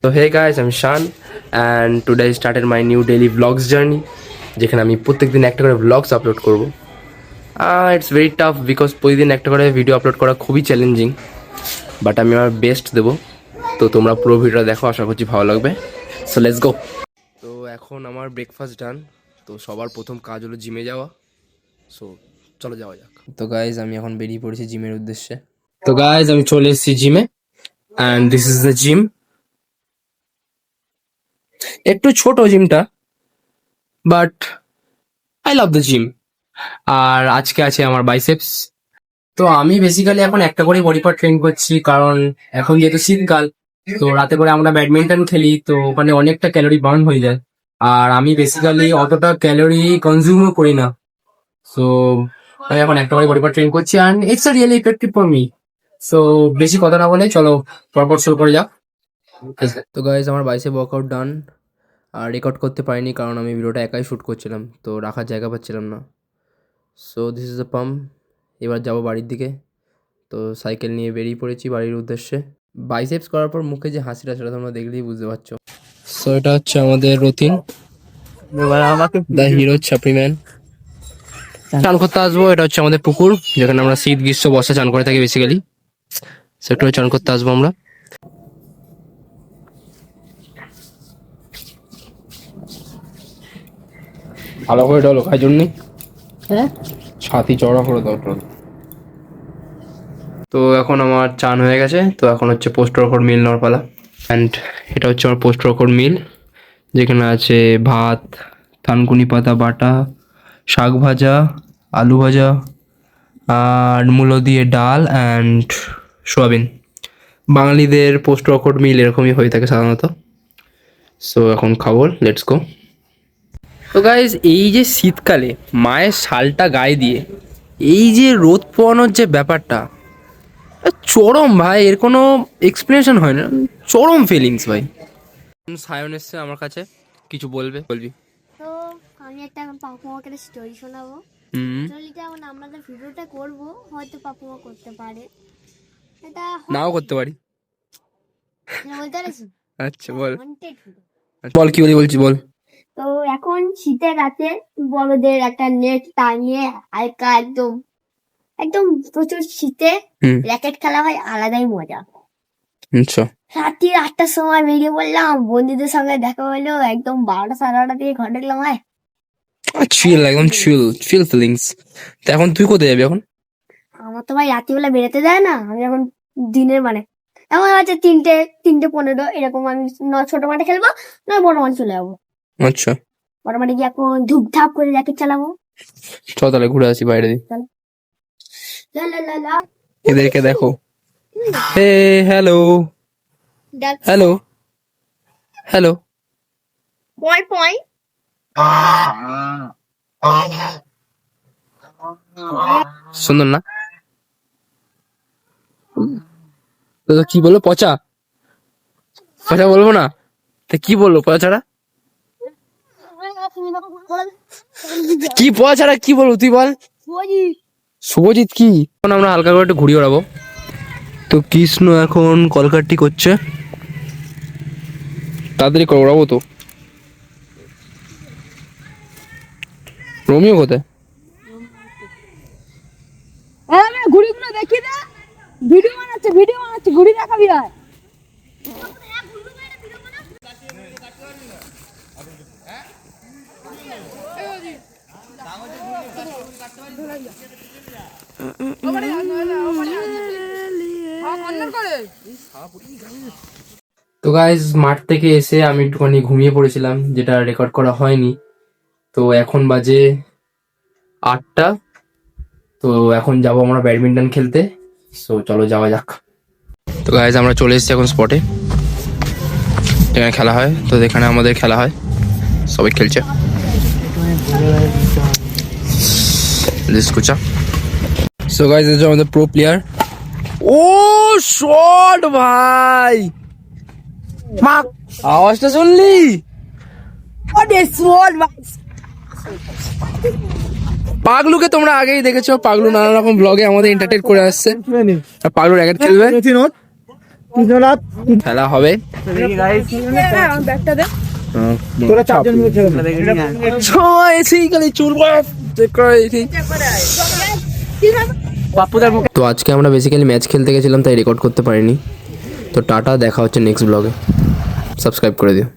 So hey guys, I'm Shan and today I started my new daily vlogs journey যেখানে আমি প্রত্যেকদিন একটা করে vlogs আপলোড করব। It's very tough because প্রতিদিন একটা করে ভিডিও আপলোড করা খুবই চ্যালেঞ্জিং, বাট আমি আমার বেস্ট দেবো। তো তোমরা পুরো ভিডিওটা দেখো, আশা করছি ভালো লাগবে। So let's go. তো এখন আমার ব্রেকফাস্ট ডান। তো সবার প্রথম কাজ হলো জিমে যাওয়া। সো চলো যাওয়া যাক। তো গাইজ আমি এখন বেরিয়ে পড়েছি জিমের উদ্দেশ্যে। তো গাইজ আমি চলে এসেছি জিমে and this is the gym. একটু ছোট জিমটা, but I love the gym. আর আজকে আছে আমার বাইসেপস। তো আমি বেসিক্যালি এখন একটা করে বডি পার্ট ট্রেন করছি, কারণ এখন যেহেতু শীতকাল, তো রাতে করে আমরা ব্যাডমিন্টন খেলি, তো ওখানে অনেকটা ক্যালোরি বার্ন হয়ে যায়। আর আমি বেসিক্যালি অতটা ক্যালোরি কনজিউমও করি না। সো আমি এখন একটা করে বডি পার্ট ট্রেন করছি and it's a really effective for me. So বেশি কথা না বলে চলো পরপর শুরু করে যাক। তো গাইজ আমার বাইসেপ ওয়ার্কআউট ডান। আর রেকর্ড করতে পারিনি কারণ আমি ভিডিওটা একাই শ্যুট করছিলাম, তো রাখার জায়গা পাচ্ছিলাম না। So this is the pump. এবার যাবো বাড়ির দিকে। তো সাইকেল নিয়ে বেরিয়ে পড়েছি বাড়ির উদ্দেশ্যে। বাইসেপস করার পর মুখে যে হাসিটা, সেটা তোমরা দেখলেই বুঝতে পারছো। সো এটা হচ্ছে আমাদের রতিন, দ্য হিরো ছাপড়িম্যান। চান করতে আসবো। এটা হচ্ছে আমাদের পুকুর, যেখানে আমরা শীত গ্রীষ্ম বর্ষা চান করে থাকি বেসিক্যালি। সেটা চান করতে আসবো আমরা। ভালো করে ডলো খাই জন্যে, ছাতি চড়া করে দাও। তো এখন আমার চান হয়ে গেছে। তো এখন হচ্ছে পোস্ট ওয়ার্কআউট মিল নেওয়ার পালা। অ্যান্ড এটা হচ্ছে আমার পোস্ট ওয়ার্কআউট মিল, যেখানে আছে ভাত, থানকুনি পাতা বাটা, শাক ভাজা, আলু ভাজা, আর মূলো দিয়ে ডাল অ্যান্ড সোয়াবিন। বাঙালিদের পোস্ট ওয়ার্কআউট মিল এরকমই হয়ে থাকে সাধারণত। সো এখন খাবো, লেটস গো। তো গাইজ এই যে শীতকালে মায়ের শালটা গায়ে দিয়ে এই যে রোদ পোয়ানোর যে ব্যাপারটা, চরম ভাই, এর কোনো এক্সপ্লেনেশন হয় না। চরম ফিলিংস ভাই। সায়ন এসছে আমার কাছে, কিছু বলবি। তো আমি একটা পাপুমাকে স্টোরি শোনাবো। স্টোরিটা মানে আমাদের ভিডিওটা করব, হয়তো পাপুমা করতে পারে, এটা নাও করতে পারি। বলতে পারছি। আচ্ছা বল, হন্টেড ভিডিও। বল কি বলছি বল। তো এখন শীতের রাতে বড়দের একটা নেট টাঙিয়ে হালকা একদম একদম প্রচুর শীতে র্যাকেট খেলা হয়, আলাদাই মজা। আচ্ছা, রাত্রি 8টার সময় বেরিয়ে পড়লাম, বন্ধুদের সঙ্গে দেখা হলো, একদম 12টা 12:30 থেকে ঘর ঢুকলাম। চিল, একদম চিল ফিলিংস। তো এখন তুই কোথায় যাবি এখন? আমার তো ভাই রাত্রিবেলা বেরোতে দেয় না, আমি এখন দিনের মানে এমন আছে 3:15 এরকম আমি ছোট মাঠে খেলবো, নয় বড় মাঠে চলে যাবো। আচ্ছা বড় মাঠে গিয়ে এখন ধুপধাপ করে র্যাকেট চালাবো। চ তাহলে ঘুরে আসি বাইরে দিয়ে। লা লা লা লা। এদেরকে দেখো। হে হ্যালো হ্যালো হ্যালো। পয় পয়। সুন্দর না? তো কি বললো? পচা পচা বলবো না তো কি বললো? পচাটা কি? পচাটা কি বলবো তুই বল। শুভজিৎ কি? এখন আমরা হালকা করে একটু ঘুরি ওড়াবো। তো কৃষ্ণ এখন কলকাট্টি করছে, তাড়াতাড়ি করে ওড়াবো তো। রোমিও কোথায়? ঘুড়িগুলো দেখি না, ভিডিও বানাচ্ছে ঘুড়ি দেখাবি হয়। তো গাইজ মাঠ থেকে এসে আমি একটুখানি ঘুমিয়ে পড়েছিলাম, যেটা রেকর্ড করা হয়নি। তো এখন বাজে 8টা। তো এখন যাব আমরা ব্যাডমিন্টন খেলতে। সো চলো যাওয়া যাক। তো গাইজ আমরা চলে এসেছি এখন স্পটে, যেখানে খেলা হয়। তো এখানে আমাদের খেলা হয়, সবাই খেলছে। সো গাইজ এই যে আমাদের প্রো প্লেয়ার। ও শট ভাই, আওয়াজটা শুনলি? পাগলুকে তোমরা আগেই দেখেছো, পাগলু নানা রকম ব্লগে আমাদের এন্টারটেইন করে আসছে। আর পাগলু র্যাকেট খেলবে। খেলা হবে। তোরা চারজন মিলে খেলো ছয় সেইখানে চুল তো আজকে আমরা বেসিক্যালি ম্যাচ খেলতে গেছিলাম, তাই রেকর্ড করতে পারিনি। তো টাটা, দেখা হচ্ছে নেক্সট ব্লগে। সাবস্ক্রাইব করে দিও।